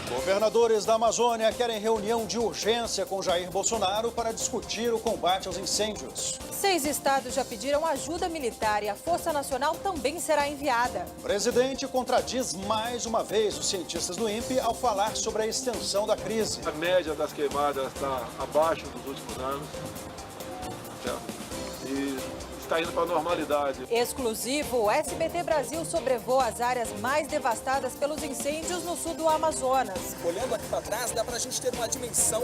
Governadores da Amazônia querem reunião de urgência com Jair Bolsonaro para discutir o combate aos incêndios. 6 estados já pediram ajuda militar e a Força Nacional também será enviada. O presidente contradiz mais uma vez os cientistas do INPE ao falar sobre a extensão da crise. A média das queimadas está abaixo dos últimos anos, certo? E está indo para a normalidade. Exclusivo, o SBT Brasil sobrevoa as áreas mais devastadas pelos incêndios no sul do Amazonas. Olhando aqui para trás, dá para a gente ter uma dimensão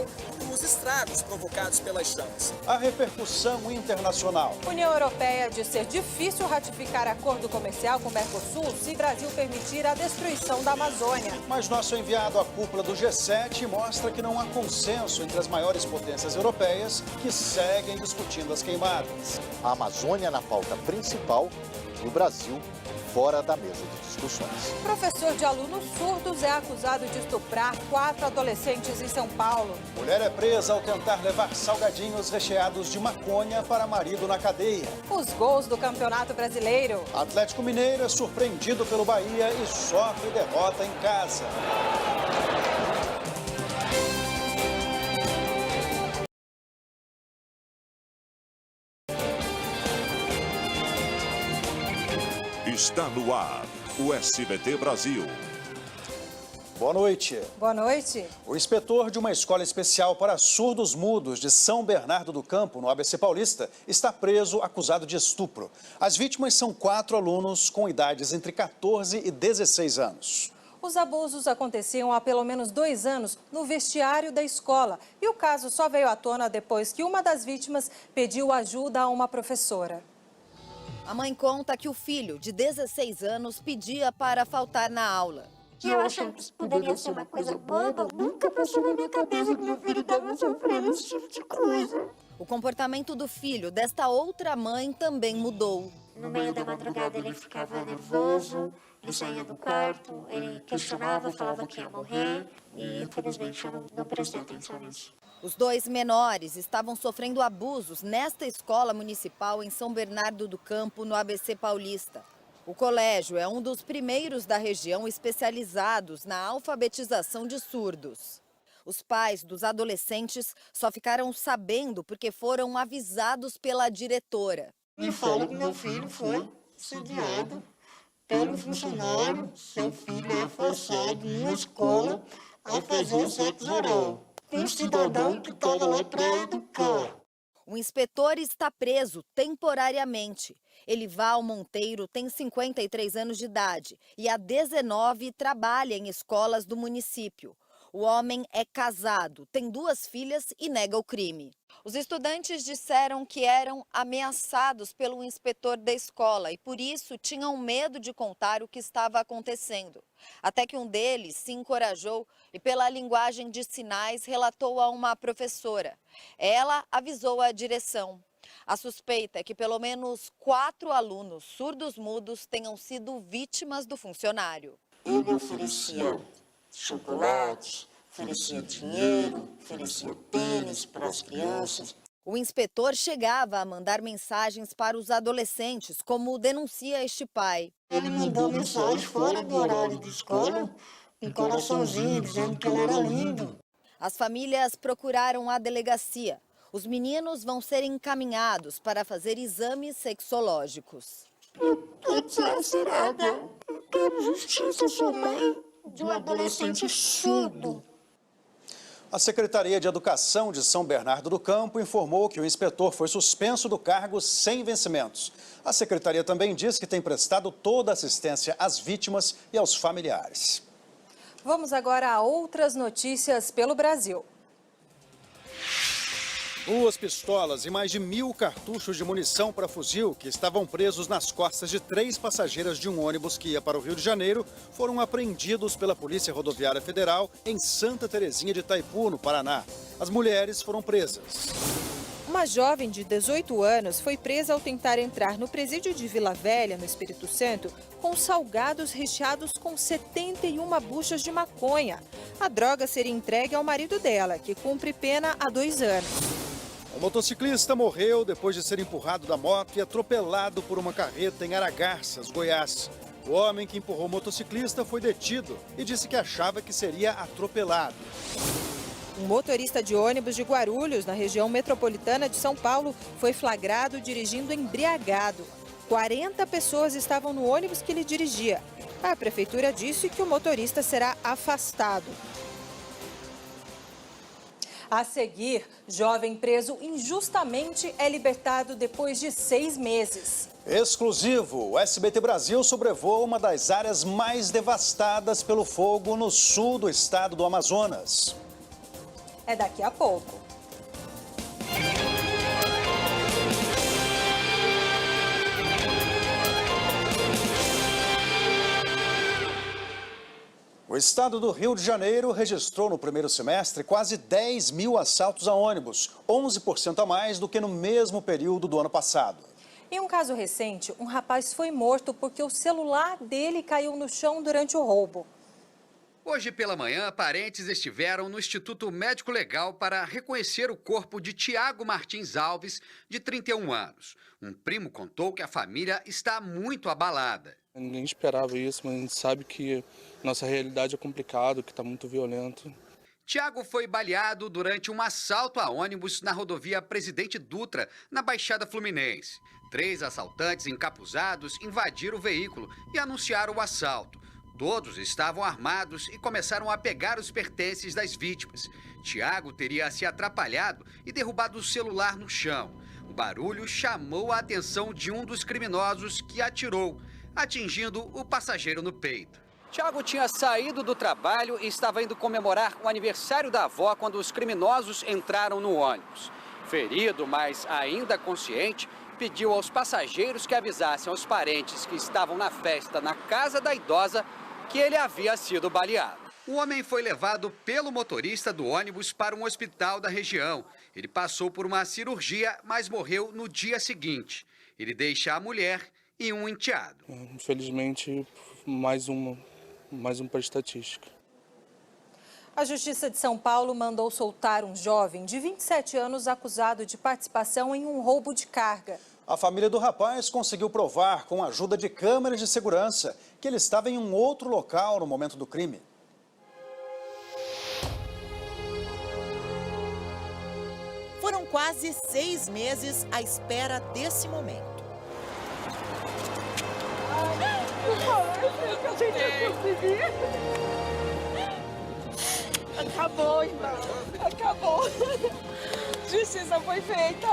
dos estragos provocados pelas chamas. A repercussão internacional. União Europeia diz ser difícil ratificar acordo comercial com o Mercosul se o Brasil permitir a destruição da Amazônia. Mas nosso enviado à cúpula do G7 mostra que não há consenso entre as maiores potências europeias que seguem discutindo as queimadas. A Amazônia na pauta principal e o Brasil fora da mesa de discussões. Professor de alunos surdos é acusado de estuprar 4 adolescentes em São Paulo. Mulher é presa ao tentar levar salgadinhos recheados de maconha para marido na cadeia. Os gols do Campeonato Brasileiro. Atlético Mineiro é surpreendido pelo Bahia e sofre derrota em casa. Está no ar, o SBT Brasil. Boa noite. Boa noite. O inspetor de uma escola especial para surdos mudos de São Bernardo do Campo, no ABC Paulista, está preso acusado de estupro. As vítimas são 4 alunos com idades entre 14 e 16 anos. Os abusos aconteciam há pelo menos 2 anos no vestiário da escola. E o caso só veio à tona depois que uma das vítimas pediu ajuda a uma professora. A mãe conta que o filho, de 16 anos, pedia para faltar na aula. Eu achava que isso poderia ser uma coisa boba, nunca passou na minha cabeça que meu filho estava sofrendo esse tipo de coisa. O comportamento do filho desta outra mãe também mudou. No meio da madrugada ele ficava nervoso, ele saía do quarto, ele questionava, falava que ia morrer e infelizmente eu não prestei atenção nisso. Os 2 menores estavam sofrendo abusos nesta escola municipal em São Bernardo do Campo, no ABC Paulista. O colégio é um dos primeiros da região especializados na alfabetização de surdos. Os pais dos adolescentes só ficaram sabendo porque foram avisados pela diretora. Me fala que meu filho foi assediado pelo funcionário, seu filho é forçado numa escola a fazer sexo oral. Um cidadão que estava lá para educar. O inspetor está preso temporariamente. Elival Monteiro tem 53 anos de idade e há 19 trabalha em escolas do município. O homem é casado, tem 2 filhas e nega o crime. Os estudantes disseram que eram ameaçados pelo inspetor da escola e por isso tinham medo de contar o que estava acontecendo. Até que um deles se encorajou e pela linguagem de sinais relatou a uma professora. Ela avisou a direção. A suspeita é que pelo menos 4 alunos surdos-mudos tenham sido vítimas do funcionário. Ele oferecia chocolate, oferecia dinheiro, oferecia tênis para as crianças. O inspetor chegava a mandar mensagens para os adolescentes, como denuncia este pai. Ele mandou mensagem fora do horário de escola, um coraçãozinho dizendo que ele era lindo. As famílias procuraram a delegacia. Os meninos vão ser encaminhados para fazer exames sexológicos. Eu quero desgraçada. Eu quero justiça, sua mãe, de um adolescente surdo. A Secretaria de Educação de São Bernardo do Campo informou que o inspetor foi suspenso do cargo sem vencimentos. A secretaria também diz que tem prestado toda a assistência às vítimas e aos familiares. Vamos agora a outras notícias pelo Brasil. 2 pistolas e mais de 1.000 cartuchos de munição para fuzil que estavam presos nas costas de 3 passageiras de um ônibus que ia para o Rio de Janeiro foram apreendidos pela Polícia Rodoviária Federal em Santa Terezinha de Itaipu, no Paraná. As mulheres foram presas. Uma jovem de 18 anos foi presa ao tentar entrar no presídio de Vila Velha, no Espírito Santo, com salgados recheados com 71 buchas de maconha. A droga seria entregue ao marido dela, que cumpre pena há 2 anos. O motociclista morreu depois de ser empurrado da moto e atropelado por uma carreta em Aragarças, Goiás. O homem que empurrou o motociclista foi detido e disse que achava que seria atropelado. Um motorista de ônibus de Guarulhos, na região metropolitana de São Paulo, foi flagrado dirigindo embriagado. 40 pessoas estavam no ônibus que ele dirigia. A prefeitura disse que o motorista será afastado. A seguir, jovem preso injustamente é libertado depois de 6 meses. Exclusivo, o SBT Brasil sobrevoa uma das áreas mais devastadas pelo fogo no sul do estado do Amazonas. É daqui a pouco. O estado do Rio de Janeiro registrou no primeiro semestre quase 10 mil assaltos a ônibus, 11% a mais do que no mesmo período do ano passado. Em um caso recente, um rapaz foi morto porque o celular dele caiu no chão durante o roubo. Hoje pela manhã, parentes estiveram no Instituto Médico Legal para reconhecer o corpo de Tiago Martins Alves, de 31 anos. Um primo contou que a família está muito abalada. Ninguém esperava isso, mas a gente sabe que nossa realidade é complicada, que está muito violento. Tiago foi baleado durante um assalto a ônibus na rodovia Presidente Dutra, na Baixada Fluminense. 3 assaltantes encapuzados invadiram o veículo e anunciaram o assalto. Todos estavam armados e começaram a pegar os pertences das vítimas. Tiago teria se atrapalhado e derrubado o celular no chão. O barulho chamou a atenção de um dos criminosos que atirou, atingindo o passageiro no peito. Tiago tinha saído do trabalho e estava indo comemorar o aniversário da avó quando os criminosos entraram no ônibus. Ferido, mas ainda consciente, pediu aos passageiros que avisassem aos parentes que estavam na festa na casa da idosa que ele havia sido baleado. O homem foi levado pelo motorista do ônibus para um hospital da região. Ele passou por uma cirurgia, mas morreu no dia seguinte. Ele deixa a mulher e um enteado. Infelizmente, mais um para a estatística. A Justiça de São Paulo mandou soltar um jovem de 27 anos acusado de participação em um roubo de carga. A família do rapaz conseguiu provar, com a ajuda de câmeras de segurança, que ele estava em um outro local no momento do crime. Foram quase 6 meses à espera desse momento. Acabou, irmão. Acabou. Justiça foi feita.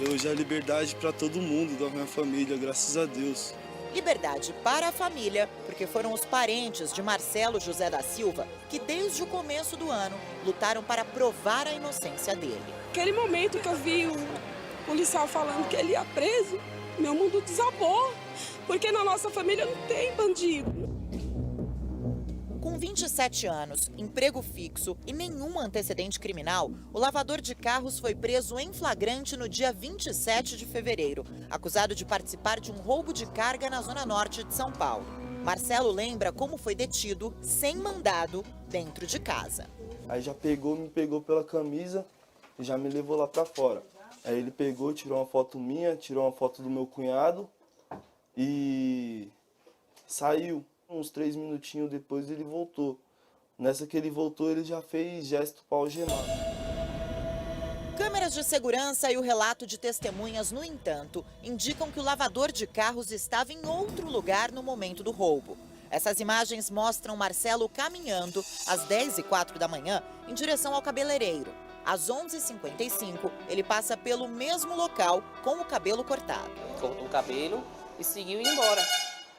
Hoje é liberdade para todo mundo da minha família, graças a Deus. Liberdade para a família, porque foram os parentes de Marcelo José da Silva que, desde o começo do ano, lutaram para provar a inocência dele. Aquele momento que eu vi o policial falando que ele ia preso, meu mundo desabou, porque na nossa família não tem bandido. Com 27 anos, emprego fixo e nenhum antecedente criminal, o lavador de carros foi preso em flagrante no dia 27 de fevereiro, acusado de participar de um roubo de carga na zona norte de São Paulo. Marcelo lembra como foi detido, sem mandado, dentro de casa. Aí já me pegou pela camisa e já me levou lá pra fora. Aí ele pegou, tirou uma foto minha, tirou uma foto do meu cunhado e saiu. Uns 3 minutinhos depois ele voltou. Nessa que ele voltou, ele já fez gesto para algemar. Câmeras de segurança e o relato de testemunhas, no entanto, indicam que o lavador de carros estava em outro lugar no momento do roubo. Essas imagens mostram Marcelo caminhando às 10h04 da manhã em direção ao cabeleireiro. Às 11h55, ele passa pelo mesmo local com o cabelo cortado. Cortou o cabelo e seguiu e embora.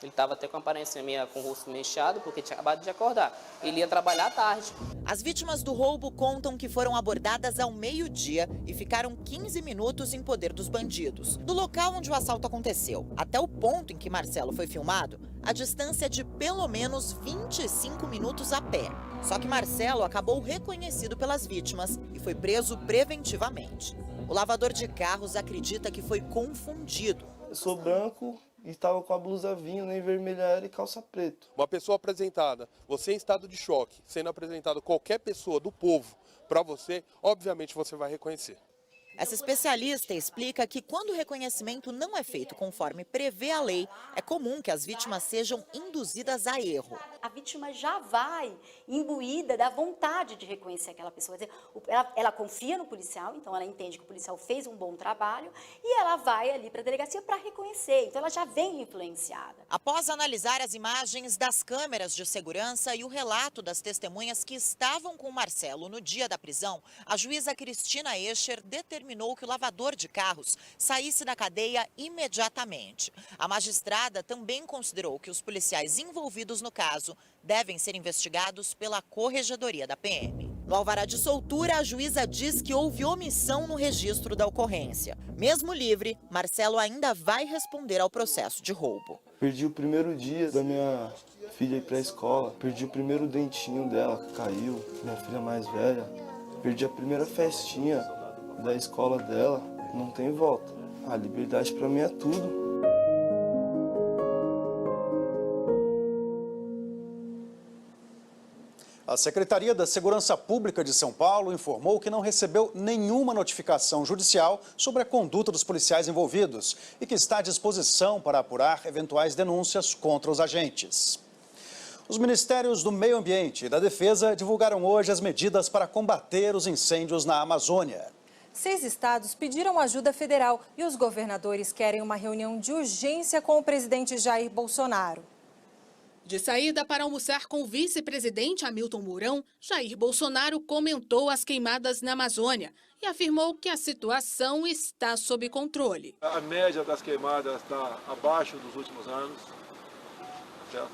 Ele estava até com a aparência meio com o rosto mexado, porque tinha acabado de acordar. Ele ia trabalhar à tarde. As vítimas do roubo contam que foram abordadas ao meio-dia e ficaram 15 minutos em poder dos bandidos. Do local onde o assalto aconteceu até o ponto em que Marcelo foi filmado, a distância é de pelo menos 25 minutos a pé. Só que Marcelo acabou reconhecido pelas vítimas e foi preso preventivamente. O lavador de carros acredita que foi confundido. Eu sou branco e estava com a blusa vinho, nem vermelha era e calça preta. Uma pessoa apresentada, você em estado de choque, sendo apresentado qualquer pessoa do povo para você, obviamente você vai reconhecer. Essa especialista explica que quando o reconhecimento não é feito conforme prevê a lei, é comum que as vítimas sejam induzidas a erro. A vítima já vai imbuída da vontade de reconhecer aquela pessoa. Quer dizer, ela confia no policial, então ela entende que o policial fez um bom trabalho e ela vai ali para a delegacia para reconhecer. Então ela já vem influenciada. Após analisar as imagens das câmeras de segurança e o relato das testemunhas que estavam com Marcelo no dia da prisão, a juíza Cristina Escher determinou que o lavador de carros saísse da cadeia imediatamente. A magistrada também considerou que os policiais envolvidos no caso devem ser investigados pela Corregedoria da PM. No alvará de soltura, a juíza diz que houve omissão no registro da ocorrência. Mesmo livre, Marcelo ainda vai responder ao processo de roubo. Perdi o primeiro dia da minha filha ir para a escola, perdi o primeiro dentinho dela que caiu, minha filha mais velha, perdi a primeira festinha da escola dela, não tem volta. A liberdade para mim é tudo. A Secretaria da Segurança Pública de São Paulo informou que não recebeu nenhuma notificação judicial sobre a conduta dos policiais envolvidos e que está à disposição para apurar eventuais denúncias contra os agentes. Os Ministérios do Meio Ambiente e da Defesa divulgaram hoje as medidas para combater os incêndios na Amazônia. 6 estados pediram ajuda federal e os governadores querem uma reunião de urgência com o presidente Jair Bolsonaro. De saída para almoçar com o vice-presidente Hamilton Mourão, Jair Bolsonaro comentou as queimadas na Amazônia e afirmou que a situação está sob controle. A média das queimadas está abaixo dos últimos anos, certo?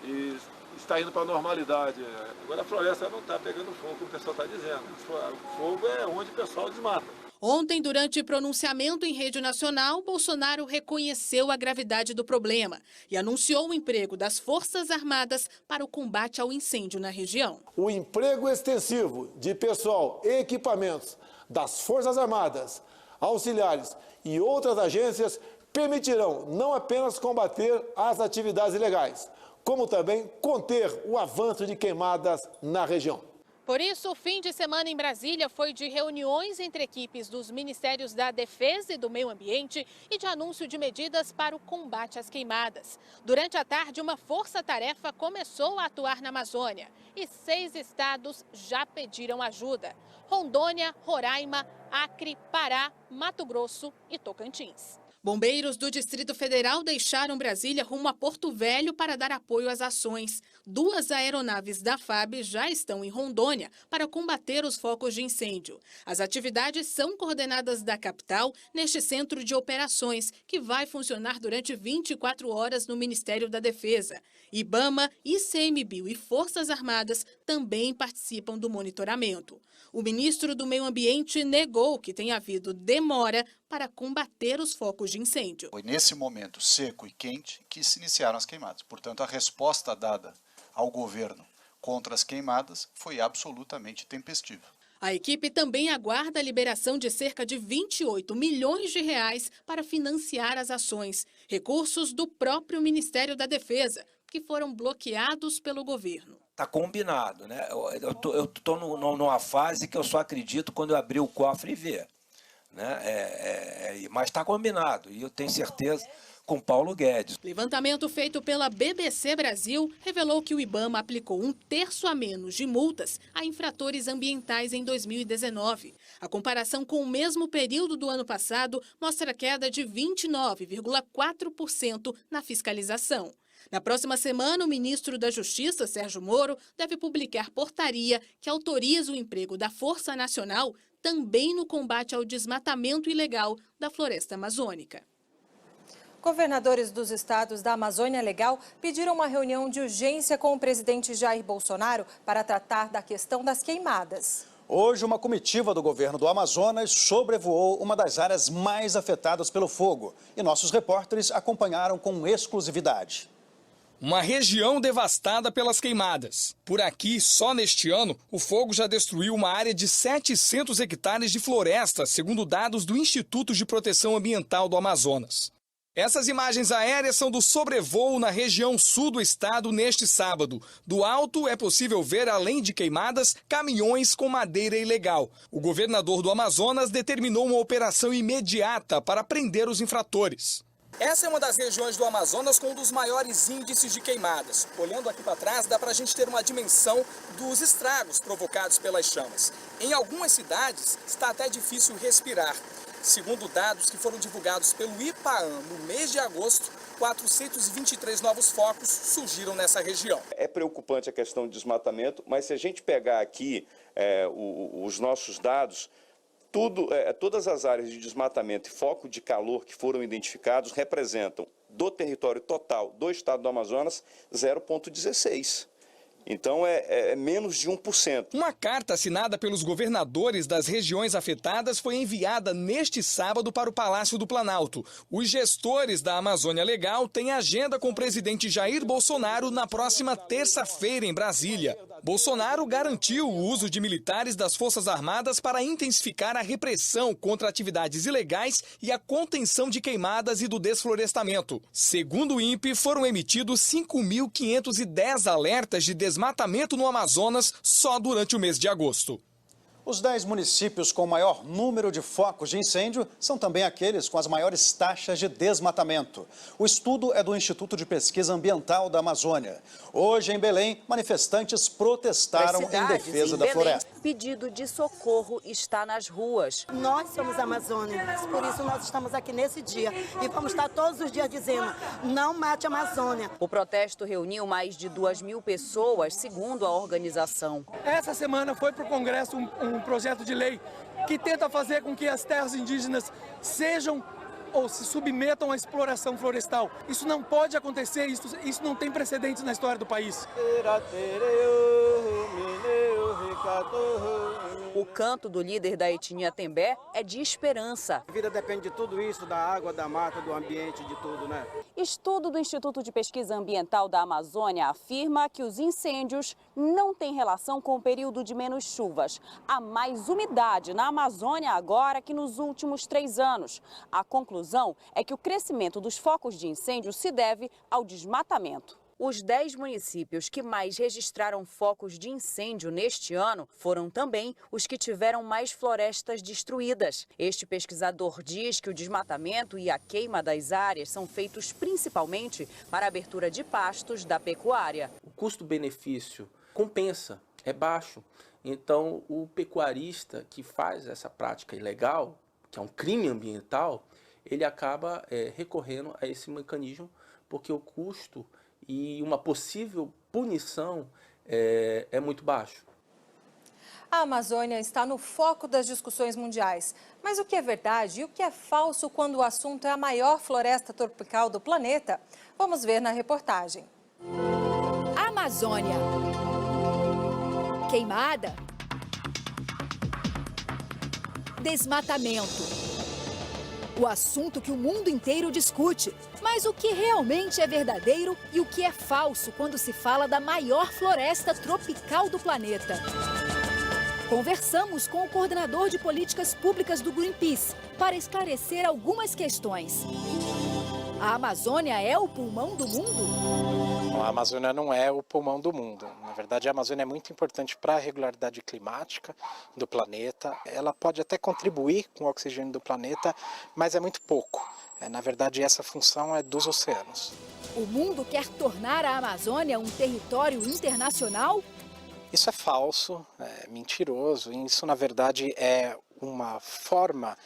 E está indo para a normalidade. Agora a floresta não está pegando fogo, como o pessoal está dizendo. O fogo é onde o pessoal desmata. Ontem, durante pronunciamento em rede nacional, Bolsonaro reconheceu a gravidade do problema e anunciou o emprego das Forças Armadas para o combate ao incêndio na região. O emprego extensivo de pessoal e equipamentos das Forças Armadas, auxiliares e outras agências permitirão não apenas combater as atividades ilegais, como também conter o avanço de queimadas na região. Por isso, o fim de semana em Brasília foi de reuniões entre equipes dos Ministérios da Defesa e do Meio Ambiente e de anúncio de medidas para o combate às queimadas. Durante a tarde, uma força-tarefa começou a atuar na Amazônia e 6 estados já pediram ajuda: Rondônia, Roraima, Acre, Pará, Mato Grosso e Tocantins. Bombeiros do Distrito Federal deixaram Brasília rumo a Porto Velho para dar apoio às ações. 2 aeronaves da FAB já estão em Rondônia para combater os focos de incêndio. As atividades são coordenadas da capital neste centro de operações, que vai funcionar durante 24 horas no Ministério da Defesa. IBAMA, ICMBio e Forças Armadas também participam do monitoramento. O ministro do Meio Ambiente negou que tenha havido demora para combater os focos de incêndio. Foi nesse momento seco e quente que se iniciaram as queimadas. Portanto, a resposta dada ao governo contra as queimadas foi absolutamente tempestiva. A equipe também aguarda a liberação de cerca de 28 milhões de reais para financiar as ações, recursos do próprio Ministério da Defesa, que foram bloqueados pelo governo. Está combinado, né? Eu estou numa fase que eu só acredito quando eu abrir o cofre e ver. Né? Mas está combinado e eu tenho certeza com Paulo Guedes. Levantamento feito pela BBC Brasil revelou que o IBAMA aplicou 1/3 a menos de multas a infratores ambientais em 2019. A comparação com o mesmo período do ano passado mostra queda de 29,4% na fiscalização. Na próxima semana, o ministro da Justiça, Sérgio Moro, deve publicar portaria que autoriza o emprego da Força Nacional também no combate ao desmatamento ilegal da floresta amazônica. Governadores dos estados da Amazônia Legal pediram uma reunião de urgência com o presidente Jair Bolsonaro para tratar da questão das queimadas. Hoje, uma comitiva do governo do Amazonas sobrevoou uma das áreas mais afetadas pelo fogo e nossos repórteres acompanharam com exclusividade. Uma região devastada pelas queimadas. Por aqui, só neste ano, o fogo já destruiu uma área de 700 hectares de floresta, segundo dados do Instituto de Proteção Ambiental do Amazonas. Essas imagens aéreas são do sobrevoo na região sul do estado neste sábado. Do alto é possível ver, além de queimadas, caminhões com madeira ilegal. O governador do Amazonas determinou uma operação imediata para prender os infratores. Essa é uma das regiões do Amazonas com um dos maiores índices de queimadas. Olhando aqui para trás, dá para a gente ter uma dimensão dos estragos provocados pelas chamas. Em algumas cidades, está até difícil respirar. Segundo dados que foram divulgados pelo IPAAM no mês de agosto, 423 novos focos surgiram nessa região. É preocupante a questão do desmatamento, mas se a gente pegar aqui os nossos dados, todas as áreas de desmatamento e foco de calor que foram identificados representam, do território total do estado do Amazonas, 0,16%. Então é menos de 1%. Uma carta assinada pelos governadores das regiões afetadas foi enviada neste sábado para o Palácio do Planalto. Os gestores da Amazônia Legal têm agenda com o presidente Jair Bolsonaro na próxima terça-feira em Brasília. Bolsonaro garantiu o uso de militares das Forças Armadas para intensificar a repressão contra atividades ilegais e a contenção de queimadas e do desflorestamento. Segundo o INPE, foram emitidos 5.510 alertas de desmatamento no Amazonas só durante o mês de agosto. Os 10 municípios com maior número de focos de incêndio são também aqueles com as maiores taxas de desmatamento. O estudo é do Instituto de Pesquisa Ambiental da Amazônia. Hoje, em Belém, manifestantes protestaram em defesa da floresta. Pedido de socorro está nas ruas. Nós somos amazônicos, por isso nós estamos aqui nesse dia e vamos estar todos os dias dizendo, não mate a Amazônia. O protesto reuniu mais de 2.000 pessoas, segundo a organização. Essa semana foi para o Congresso um projeto de lei que tenta fazer com que as terras indígenas sejam ou se submetam à exploração florestal. Isso não pode acontecer, isso não tem precedentes na história do país. O canto do líder da etnia Tembé é de esperança. A vida depende de tudo isso, da água, da mata, do ambiente, de tudo, né? Estudo do Instituto de Pesquisa Ambiental da Amazônia afirma que os incêndios não têm relação com o período de menos chuvas. Há mais umidade na Amazônia agora que nos últimos 3 anos. A conclusão é que o crescimento dos focos de incêndio se deve ao desmatamento. Os 10 municípios que mais registraram focos de incêndio neste ano foram também os que tiveram mais florestas destruídas. Este pesquisador diz que o desmatamento e a queima das áreas são feitos principalmente para a abertura de pastos da pecuária. O custo-benefício compensa, é baixo. Então, o pecuarista que faz essa prática ilegal, que é um crime ambiental, ele acaba recorrendo a esse mecanismo porque o custo e uma possível punição é muito baixo. A Amazônia está no foco das discussões mundiais. Mas o que é verdade e o que é falso quando o assunto é a maior floresta tropical do planeta? Vamos ver na reportagem. Amazônia. Queimada. Desmatamento. O assunto que o mundo inteiro discute. Mas o que realmente é verdadeiro e o que é falso quando se fala da maior floresta tropical do planeta? Conversamos com o coordenador de políticas públicas do Greenpeace para esclarecer algumas questões. A Amazônia é o pulmão do mundo? A Amazônia não é o pulmão do mundo. Na verdade, a Amazônia é muito importante para a regularidade climática do planeta. Ela pode até contribuir com o oxigênio do planeta, mas é muito pouco. Na verdade, essa função é dos oceanos. O mundo quer tornar a Amazônia um território internacional? Isso é falso, é mentiroso. Isso, na verdade, é uma forma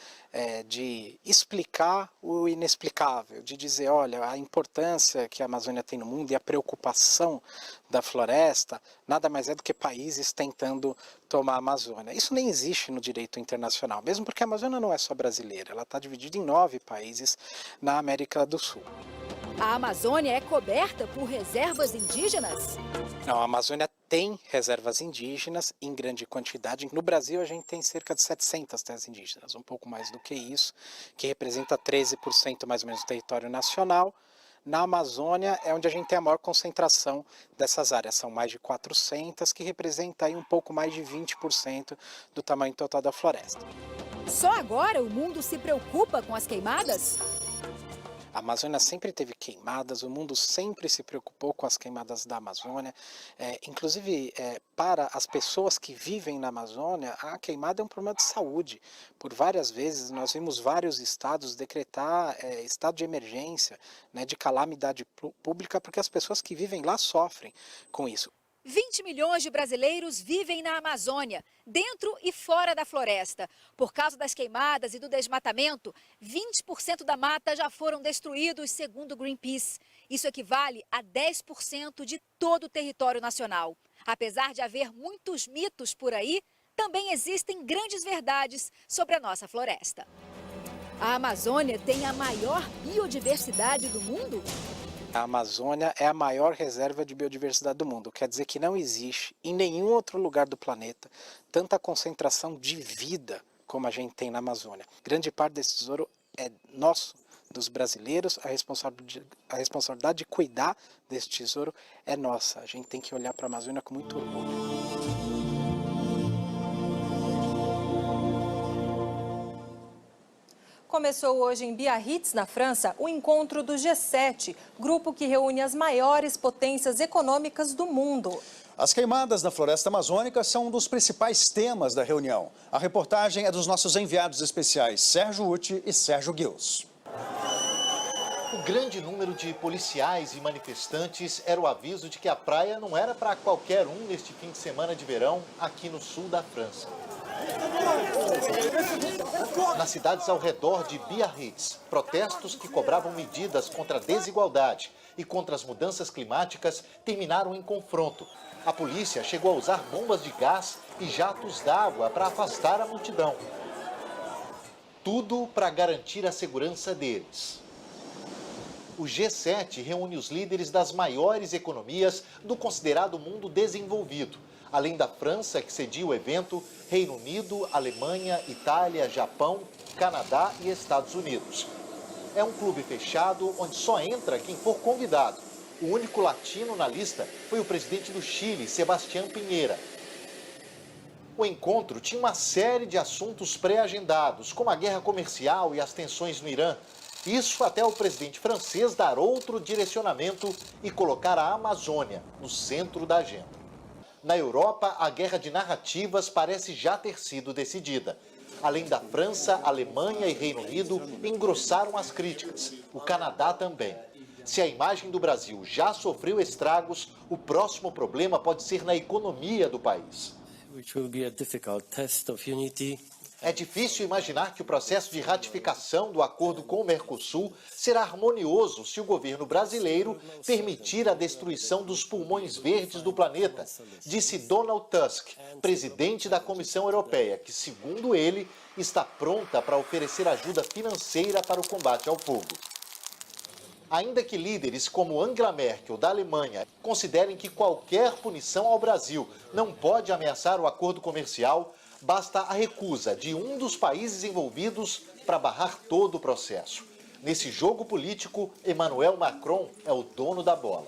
de explicar o inexplicável, de dizer, olha, a importância que a Amazônia tem no mundo e a preocupação da floresta nada mais é do que países tentando tomar a Amazônia. Isso nem existe no direito internacional, mesmo porque a Amazônia não é só brasileira, ela está dividida em 9 países na América do Sul. A Amazônia é coberta por reservas indígenas? Não, a Amazônia tem reservas indígenas em grande quantidade. No Brasil, a gente tem cerca de 700 terras indígenas, um pouco mais do que isso, que representa 13% mais ou menos do território nacional. Na Amazônia é onde a gente tem a maior concentração dessas áreas, são mais de 400, que representa aí um pouco mais de 20% do tamanho total da floresta. Só agora o mundo se preocupa com as queimadas? A Amazônia sempre teve queimadas, o mundo sempre se preocupou com as queimadas da Amazônia. Inclusive, para as pessoas que vivem na Amazônia, a queimada é um problema de saúde. Por várias vezes, nós vimos vários estados decretar estado de emergência, né, de calamidade pública, porque as pessoas que vivem lá sofrem com isso. 20 milhões de brasileiros vivem na Amazônia, dentro e fora da floresta. Por causa das queimadas e do desmatamento, 20% da mata já foram destruídos, segundo o Greenpeace. Isso equivale a 10% de todo o território nacional. Apesar de haver muitos mitos por aí, também existem grandes verdades sobre a nossa floresta. A Amazônia tem a maior biodiversidade do mundo? A Amazônia é a maior reserva de biodiversidade do mundo. Quer dizer que não existe em nenhum outro lugar do planeta tanta concentração de vida como a gente tem na Amazônia. Grande parte desse tesouro é nosso, dos brasileiros. A responsabilidade de cuidar desse tesouro é nossa. A gente tem que olhar para a Amazônia com muito orgulho. Começou hoje em Biarritz, na França, o encontro do G7, grupo que reúne as maiores potências econômicas do mundo. As queimadas na floresta amazônica são um dos principais temas da reunião. A reportagem é dos nossos enviados especiais Sérgio Uti e Sérgio Guils. O grande número de policiais e manifestantes era o aviso de que a praia não era para qualquer um neste fim de semana de verão aqui no sul da França. Nas cidades ao redor de Biarritz, protestos que cobravam medidas contra a desigualdade e contra as mudanças climáticas terminaram em confronto. A polícia chegou a usar bombas de gás e jatos d'água para afastar a multidão. Tudo para garantir a segurança deles. O G7 reúne os líderes das maiores economias do considerado mundo desenvolvido. Além da França, que cedia o evento, Reino Unido, Alemanha, Itália, Japão, Canadá e Estados Unidos. É um clube fechado onde só entra quem for convidado. O único latino na lista foi o presidente do Chile, Sebastián Piñera. O encontro tinha uma série de assuntos pré-agendados, como a guerra comercial e as tensões no Irã. Isso até o presidente francês dar outro direcionamento e colocar a Amazônia no centro da agenda. Na Europa, a guerra de narrativas parece já ter sido decidida. Além da França, Alemanha e Reino Unido engrossaram as críticas. O Canadá também. Se a imagem do Brasil já sofreu estragos, o próximo problema pode ser na economia do país. É difícil imaginar que o processo de ratificação do acordo com o Mercosul será harmonioso se o governo brasileiro permitir a destruição dos pulmões verdes do planeta, disse Donald Tusk, presidente da Comissão Europeia, que, segundo ele, está pronta para oferecer ajuda financeira para o combate ao fogo. Ainda que líderes como Angela Merkel, da Alemanha, considerem que qualquer punição ao Brasil não pode ameaçar o acordo comercial, basta a recusa de um dos países envolvidos para barrar todo o processo. Nesse jogo político, Emmanuel Macron é o dono da bola.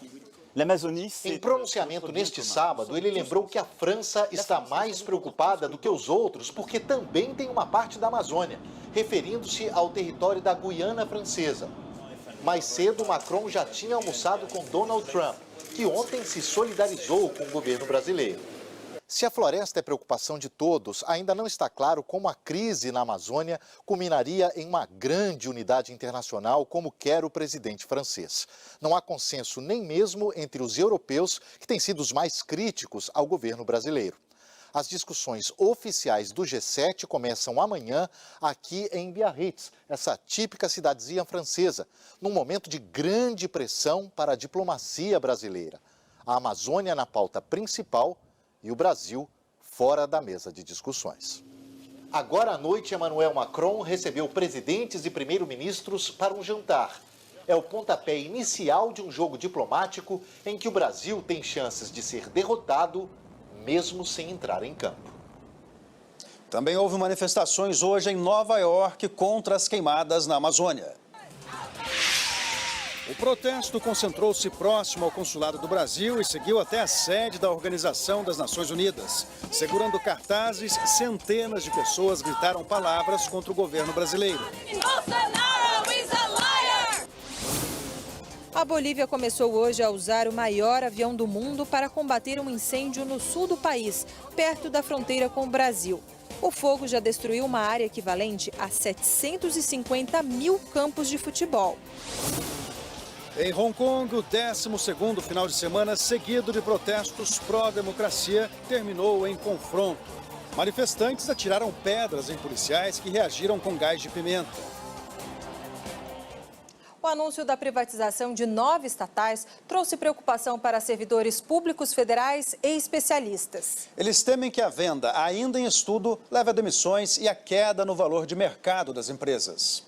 Em pronunciamento neste sábado, ele lembrou que a França está mais preocupada do que os outros porque também tem uma parte da Amazônia, referindo-se ao território da Guiana Francesa. Mais cedo, Macron já tinha almoçado com Donald Trump, que ontem se solidarizou com o governo brasileiro. Se a floresta é preocupação de todos, ainda não está claro como a crise na Amazônia culminaria em uma grande unidade internacional, como quer o presidente francês. Não há consenso nem mesmo entre os europeus, que têm sido os mais críticos ao governo brasileiro. As discussões oficiais do G7 começam amanhã aqui em Biarritz, essa típica cidadezinha francesa, num momento de grande pressão para a diplomacia brasileira. A Amazônia na pauta principal e o Brasil fora da mesa de discussões. Agora à noite, Emmanuel Macron recebeu presidentes e primeiro-ministros para um jantar. É o pontapé inicial de um jogo diplomático em que o Brasil tem chances de ser derrotado, mesmo sem entrar em campo. Também houve manifestações hoje em Nova York contra as queimadas na Amazônia. O protesto concentrou-se próximo ao consulado do Brasil e seguiu até a sede da Organização das Nações Unidas. Segurando cartazes, centenas de pessoas gritaram palavras contra o governo brasileiro. A Bolívia começou hoje a usar o maior avião do mundo para combater um incêndio no sul do país, perto da fronteira com o Brasil. O fogo já destruiu uma área equivalente a 750 mil campos de futebol. Em Hong Kong, o 12º final de semana seguido de protestos pró-democracia terminou em confronto. Manifestantes atiraram pedras em policiais que reagiram com gás de pimenta. O anúncio da privatização de 9 estatais trouxe preocupação para servidores públicos federais e especialistas. Eles temem que a venda, ainda em estudo, leve a demissões e a queda no valor de mercado das empresas.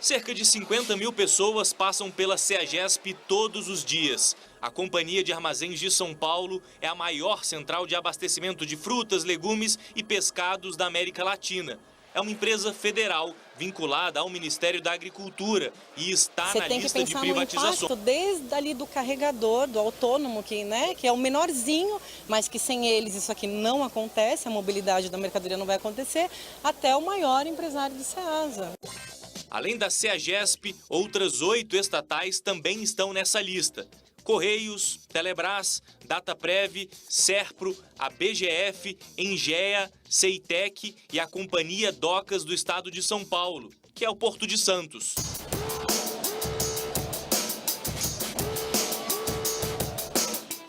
Cerca de 50 mil pessoas passam pela CEAGESP todos os dias. A Companhia de Armazéns de São Paulo é a maior central de abastecimento de frutas, legumes e pescados da América Latina. É uma empresa federal vinculada ao Ministério da Agricultura e está na lista de privatização. Você tem que pensar no impacto desde ali do carregador, do autônomo, que é o menorzinho, mas que sem eles isso aqui não acontece, a mobilidade da mercadoria não vai acontecer, até o maior empresário do Ceasa. Além da CEAGESP, outras 8 estatais também estão nessa lista. Correios, Telebrás, Dataprev, Serpro, a BGF, Engea, Ceitec e a Companhia Docas do Estado de São Paulo, que é o Porto de Santos.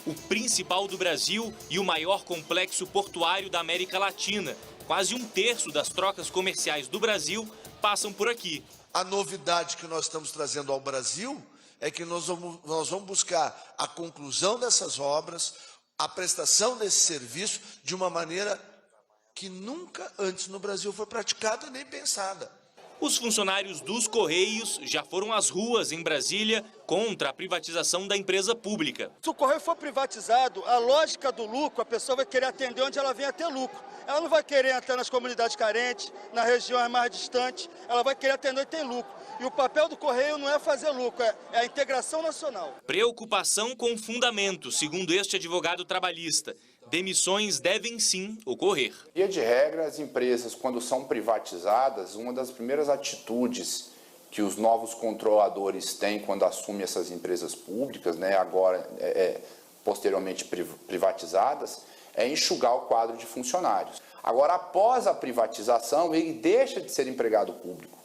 O principal do Brasil e o maior complexo portuário da América Latina. Quase 1/3 das trocas comerciais do Brasil passam por aqui. A novidade que nós estamos trazendo ao Brasil é que nós vamos buscar a conclusão dessas obras, a prestação desse serviço de uma maneira que nunca antes no Brasil foi praticada nem pensada. Os funcionários dos Correios já foram às ruas em Brasília contra a privatização da empresa pública. Se o Correio for privatizado, a lógica do lucro, a pessoa vai querer atender onde ela vem a ter lucro. Ela não vai querer entrar nas comunidades carentes, nas regiões mais distantes, ela vai querer atender onde tem lucro. E o papel do Correio não é fazer lucro, é a integração nacional. Preocupação com fundamento, segundo este advogado trabalhista. Demissões devem sim ocorrer. Via de regra, as empresas, quando são privatizadas, uma das primeiras atitudes que os novos controladores têm quando assumem essas empresas públicas, agora posteriormente privatizadas, é enxugar o quadro de funcionários. Agora, após a privatização, ele deixa de ser empregado público.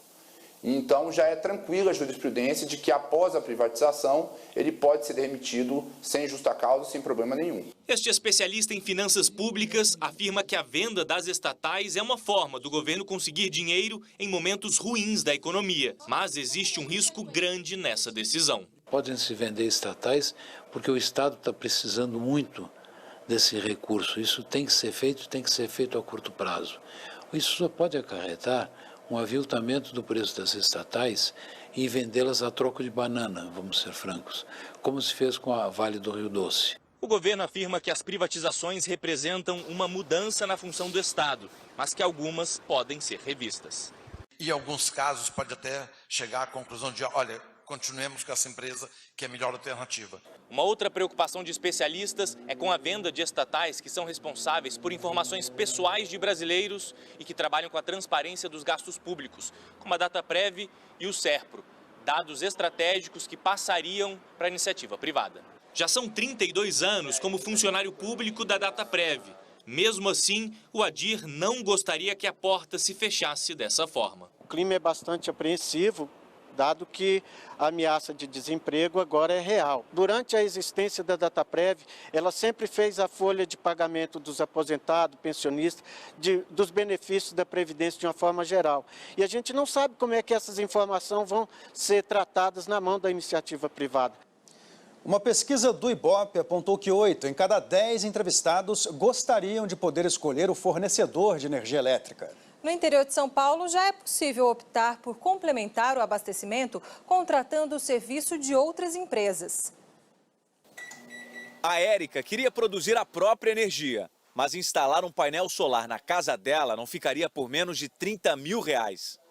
Então, já é tranquila a jurisprudência de que, após a privatização, ele pode ser demitido sem justa causa, sem problema nenhum. Este especialista em finanças públicas afirma que a venda das estatais é uma forma do governo conseguir dinheiro em momentos ruins da economia. Mas existe um risco grande nessa decisão. Podem se vender estatais porque o Estado está precisando muito desse recurso. Isso tem que ser feito a curto prazo. Isso só pode acarretar um aviltamento do preço das estatais e vendê-las a troco de banana, vamos ser francos, como se fez com a Vale do Rio Doce. O governo afirma que as privatizações representam uma mudança na função do Estado, mas que algumas podem ser revistas. Em alguns casos pode até chegar à conclusão de, olha, continuemos com essa empresa que é a melhor alternativa. Uma outra preocupação de especialistas é com a venda de estatais que são responsáveis por informações pessoais de brasileiros e que trabalham com a transparência dos gastos públicos, como a Dataprev e o Serpro, dados estratégicos que passariam para a iniciativa privada. Já são 32 anos como funcionário público da Dataprev. Mesmo assim, o Adir não gostaria que a porta se fechasse dessa forma. O clima é bastante apreensivo, dado que a ameaça de desemprego agora é real. Durante a existência da Dataprev, ela sempre fez a folha de pagamento dos aposentados, pensionistas, dos benefícios da Previdência de uma forma geral. E a gente não sabe como é que essas informações vão ser tratadas na mão da iniciativa privada. Uma pesquisa do Ibope apontou que 8 em cada 10 entrevistados gostariam de poder escolher o fornecedor de energia elétrica. No interior de São Paulo, já é possível optar por complementar o abastecimento contratando o serviço de outras empresas. A Érica queria produzir a própria energia, mas instalar um painel solar na casa dela não ficaria por menos de R$30 mil.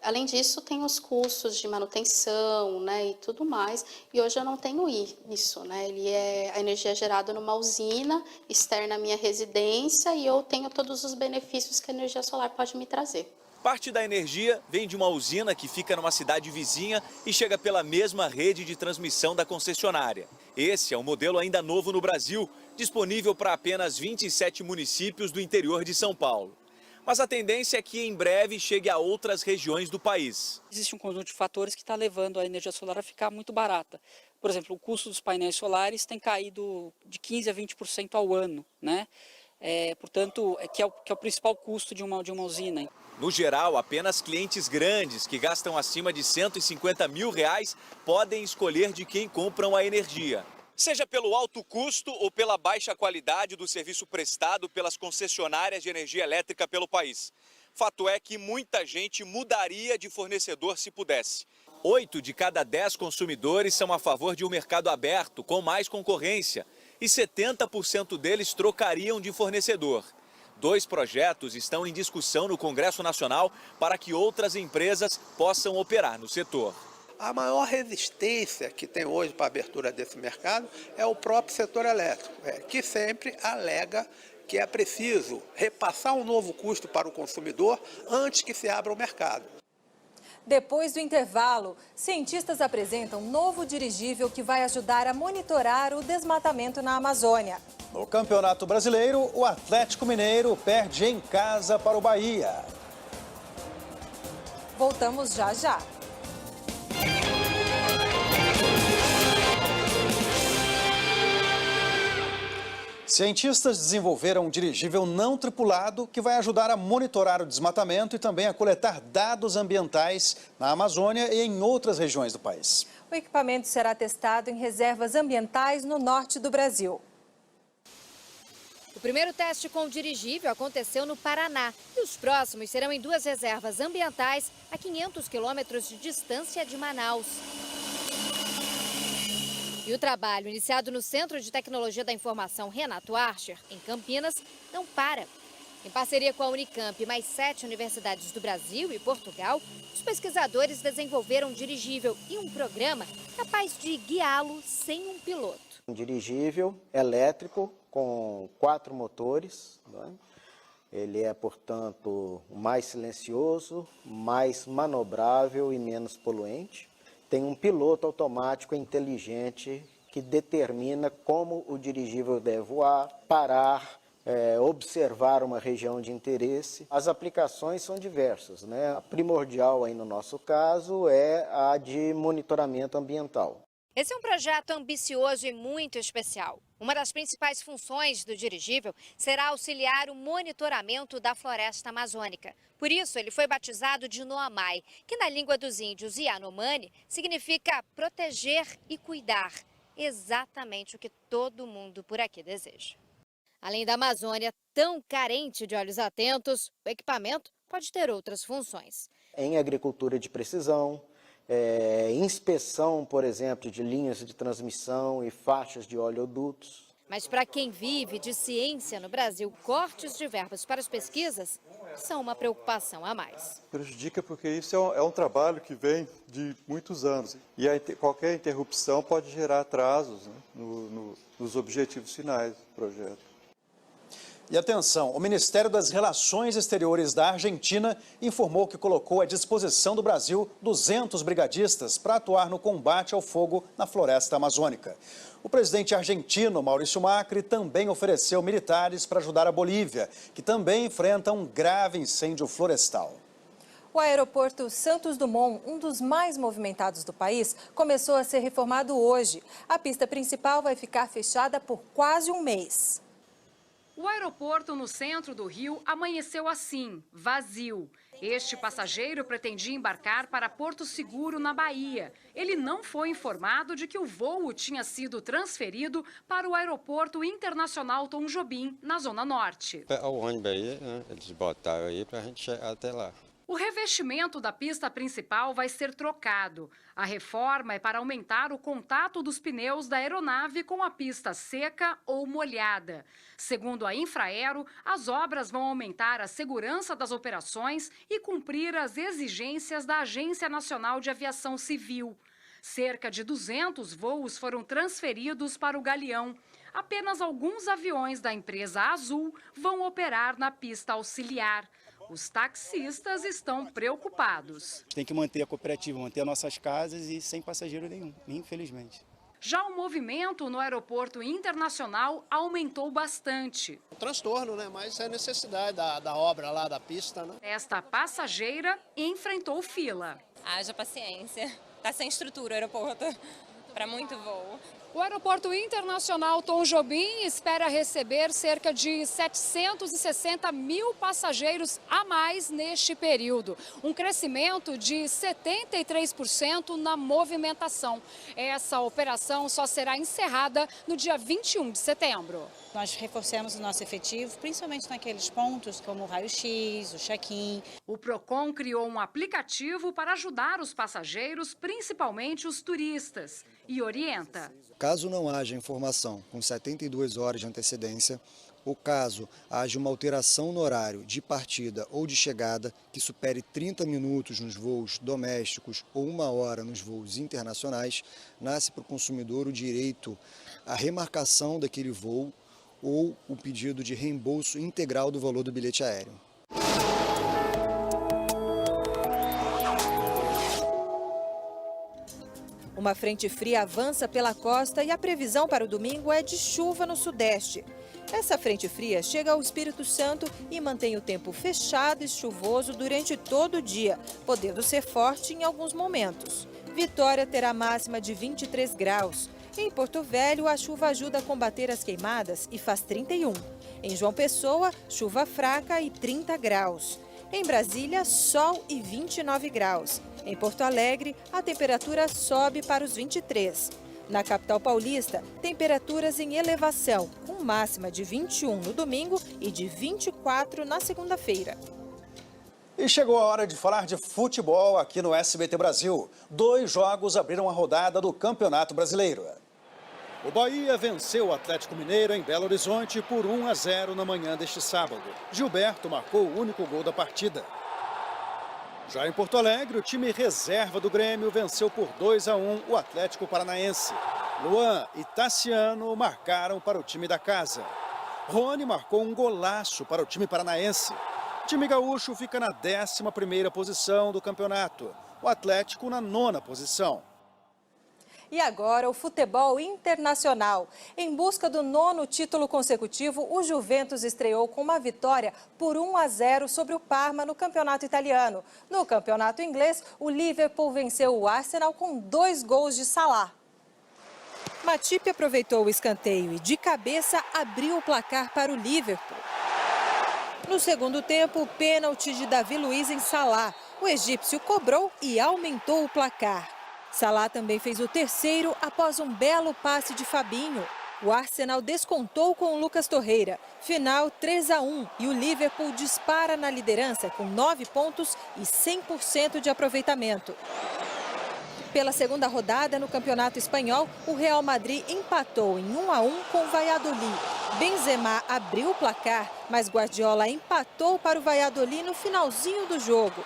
Além disso, tem os custos de manutenção, e tudo mais. E hoje eu não tenho isso, a energia é gerada numa usina externa à minha residência e eu tenho todos os benefícios que a energia solar pode me trazer. Parte da energia vem de uma usina que fica numa cidade vizinha e chega pela mesma rede de transmissão da concessionária. Esse é um modelo ainda novo no Brasil, disponível para apenas 27 municípios do interior de São Paulo. Mas a tendência é que em breve chegue a outras regiões do país. Existe um conjunto de fatores que está levando a energia solar a ficar muito barata. Por exemplo, o custo dos painéis solares tem caído de 15% a 20% ao ano, né? Portanto, que é o principal custo de uma usina. No geral, apenas clientes grandes que gastam acima de R$150 mil podem escolher de quem compram a energia. Seja pelo alto custo ou pela baixa qualidade do serviço prestado pelas concessionárias de energia elétrica pelo país. Fato é que muita gente mudaria de fornecedor se pudesse. 8 de cada 10 consumidores são a favor de um mercado aberto, com mais concorrência, e 70% deles trocariam de fornecedor. 2 projetos estão em discussão no Congresso Nacional para que outras empresas possam operar no setor. A maior resistência que tem hoje para a abertura desse mercado é o próprio setor elétrico, que sempre alega que é preciso repassar um novo custo para o consumidor antes que se abra o mercado. Depois do intervalo, cientistas apresentam um novo dirigível que vai ajudar a monitorar o desmatamento na Amazônia. No Campeonato Brasileiro, o Atlético Mineiro perde em casa para o Bahia. Voltamos já já. Cientistas desenvolveram um dirigível não tripulado que vai ajudar a monitorar o desmatamento e também a coletar dados ambientais na Amazônia e em outras regiões do país. O equipamento será testado em reservas ambientais no norte do Brasil. O primeiro teste com o dirigível aconteceu no Paraná e os próximos serão em 2 reservas ambientais a 500 quilômetros de distância de Manaus. E o trabalho, iniciado no Centro de Tecnologia da Informação Renato Archer, em Campinas, não para. Em parceria com a Unicamp e mais 7 universidades do Brasil e Portugal, os pesquisadores desenvolveram um dirigível e um programa capaz de guiá-lo sem um piloto. Um dirigível elétrico com 4 motores, né? Ele é, portanto, mais silencioso, mais manobrável e menos poluente. Tem um piloto automático inteligente que determina como o dirigível deve voar, parar, observar uma região de interesse. As aplicações são diversas, né? A primordial aí no nosso caso é a de monitoramento ambiental. Esse é um projeto ambicioso e muito especial. Uma das principais funções do dirigível será auxiliar o monitoramento da floresta amazônica. Por isso, ele foi batizado de Noamai, que na língua dos índios Yanomami significa proteger e cuidar. Exatamente o que todo mundo por aqui deseja. Além da Amazônia tão carente de olhos atentos, o equipamento pode ter outras funções. Em agricultura de precisão, inspeção, por exemplo, de linhas de transmissão e faixas de oleodutos. Mas para quem vive de ciência no Brasil, cortes de verbas para as pesquisas são uma preocupação a mais. Prejudica porque isso é um trabalho que vem de muitos anos. E qualquer interrupção pode gerar atrasos, né, nos objetivos finais do projeto. E atenção, o Ministério das Relações Exteriores da Argentina informou que colocou à disposição do Brasil 200 brigadistas para atuar no combate ao fogo na floresta amazônica. O presidente argentino, Maurício Macri, também ofereceu militares para ajudar a Bolívia, que também enfrenta um grave incêndio florestal. O aeroporto Santos Dumont, um dos mais movimentados do país, começou a ser reformado hoje. A pista principal vai ficar fechada por quase um mês. O aeroporto no centro do Rio amanheceu assim, vazio. Este passageiro pretendia embarcar para Porto Seguro, na Bahia. Ele não foi informado de que o voo tinha sido transferido para o Aeroporto Internacional Tom Jobim, na Zona Norte. O ônibus aí, né, eles botaram aí para a gente chegar até lá. O revestimento da pista principal vai ser trocado. A reforma é para aumentar o contato dos pneus da aeronave com a pista seca ou molhada. Segundo a Infraero, as obras vão aumentar a segurança das operações e cumprir as exigências da Agência Nacional de Aviação Civil. Cerca de 200 voos foram transferidos para o Galeão. Apenas alguns aviões da empresa Azul vão operar na pista auxiliar. Os taxistas estão preocupados. Tem que manter a cooperativa, manter as nossas casas e sem passageiro nenhum, infelizmente. Já o movimento no aeroporto internacional aumentou bastante. O transtorno, né? Mas é necessidade da obra lá, da pista, né? Esta passageira enfrentou fila. Haja paciência. Está sem estrutura o aeroporto para muito voo. O Aeroporto Internacional Tom Jobim espera receber cerca de 760 mil passageiros a mais neste período. Um crescimento de 73% na movimentação. Essa operação só será encerrada no dia 21 de setembro. Nós reforçamos o nosso efetivo, principalmente naqueles pontos como o raio-x, o check-in. O Procon criou um aplicativo para ajudar os passageiros, principalmente os turistas, e orienta. Caso não haja informação com 72 horas de antecedência, ou caso haja uma alteração no horário de partida ou de chegada que supere 30 minutos nos voos domésticos ou 1 hora nos voos internacionais, nasce para o consumidor o direito à remarcação daquele voo ou o pedido de reembolso integral do valor do bilhete aéreo. Uma frente fria avança pela costa e a previsão para o domingo é de chuva no sudeste. Essa frente fria chega ao Espírito Santo e mantém o tempo fechado e chuvoso durante todo o dia, podendo ser forte em alguns momentos. Vitória terá máxima de 23 graus. Em Porto Velho, a chuva ajuda a combater as queimadas e faz 31. Em João Pessoa, chuva fraca e 30 graus. Em Brasília, sol e 29 graus. Em Porto Alegre, a temperatura sobe para os 23. Na capital paulista, temperaturas em elevação, com máxima de 21 no domingo e de 24 na segunda-feira. E chegou a hora de falar de futebol aqui no SBT Brasil. 2 jogos abriram a rodada do Campeonato Brasileiro. O Bahia venceu o Atlético Mineiro em Belo Horizonte por 1-0 na manhã deste sábado. Gilberto marcou o único gol da partida. Já em Porto Alegre, o time reserva do Grêmio venceu por 2-1 o Atlético Paranaense. Luan e Tassiano marcaram para o time da casa. Rony marcou um golaço para o time paranaense. O time gaúcho fica na 11ª posição do campeonato. O Atlético na 9ª posição. E agora o futebol internacional. Em busca do 9º título consecutivo, o Juventus estreou com uma vitória por 1-0 sobre o Parma no campeonato italiano. No campeonato inglês, o Liverpool venceu o Arsenal com 2 gols de Salah. Matip aproveitou o escanteio e de cabeça abriu o placar para o Liverpool. No segundo tempo, o pênalti de Davi Luiz em Salah. O egípcio cobrou e aumentou o placar. Salah também fez o terceiro após um belo passe de Fabinho. O Arsenal descontou com o Lucas Torreira. Final 3-1 e o Liverpool dispara na liderança com 9 pontos e 100% de aproveitamento. Pela segunda rodada no Campeonato Espanhol, o Real Madrid empatou em 1-1 com o Valladolid. Benzema abriu o placar, mas Guardiola empatou para o Valladolid no finalzinho do jogo.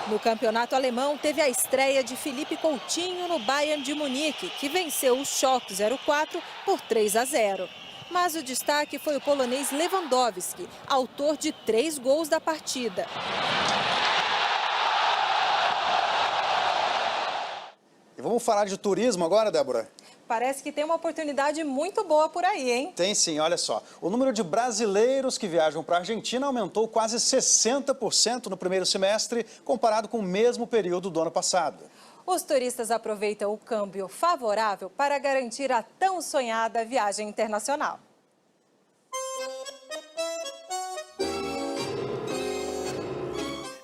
No campeonato alemão, teve a estreia de Felipe Coutinho no Bayern de Munique, que venceu o Schalke 04 por 3-0. Mas o destaque foi o polonês Lewandowski, autor de 3 gols da partida. E vamos falar de turismo agora, Débora? Parece que tem uma oportunidade muito boa por aí, hein? Tem sim, olha só. O número de brasileiros que viajam para a Argentina aumentou quase 60% no primeiro semestre, comparado com o mesmo período do ano passado. Os turistas aproveitam o câmbio favorável para garantir a tão sonhada viagem internacional.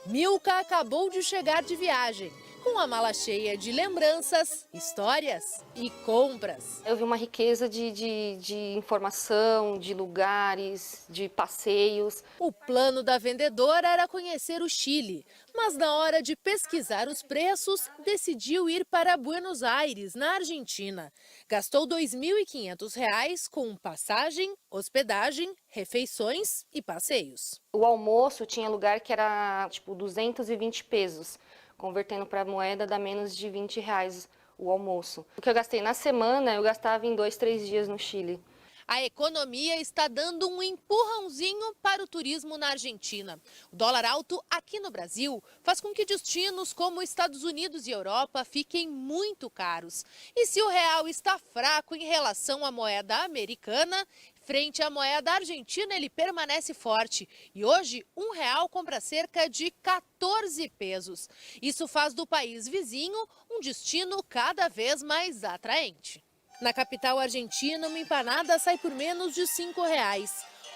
Milka acabou de chegar de viagem, com a mala cheia de lembranças, histórias e compras. Eu vi uma riqueza de informação, de lugares, de passeios. O plano da vendedora era conhecer o Chile, mas na hora de pesquisar os preços, decidiu ir para Buenos Aires, na Argentina. Gastou R$ 2.500 com passagem, hospedagem, refeições e passeios. O almoço tinha lugar que era tipo 220 pesos. Convertendo para moeda dá menos de R$ 20 o almoço. O que eu gastei na semana, eu gastava em 2, 3 dias no Chile. A economia está dando um empurrãozinho para o turismo na Argentina. O dólar alto aqui no Brasil faz com que destinos como Estados Unidos e Europa fiquem muito caros. E se o real está fraco em relação à moeda americana, frente à moeda argentina ele permanece forte. E hoje, R$1 compra cerca de 14 pesos. Isso faz do país vizinho um destino cada vez mais atraente. Na capital argentina, uma empanada sai por menos de R$5.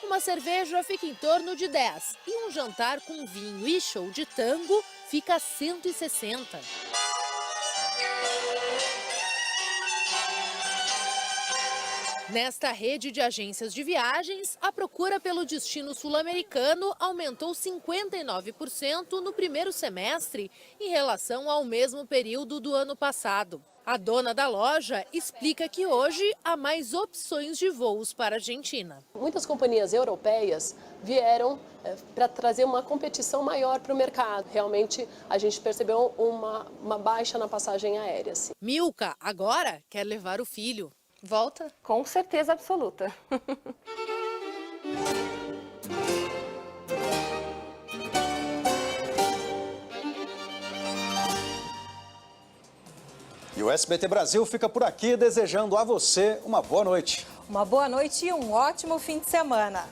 Uma cerveja fica em torno de 10 e um jantar com vinho e show de tango fica 160. Nesta rede de agências de viagens, a procura pelo destino sul-americano aumentou 59% no primeiro semestre em relação ao mesmo período do ano passado. A dona da loja explica que hoje há mais opções de voos para a Argentina. Muitas companhias europeias vieram para trazer uma competição maior para o mercado. Realmente, a gente percebeu uma baixa na passagem aérea. Sim. Milka agora quer levar o filho. Volta? Com certeza absoluta. E o SBT Brasil fica por aqui desejando a você uma boa noite. Uma boa noite e um ótimo fim de semana.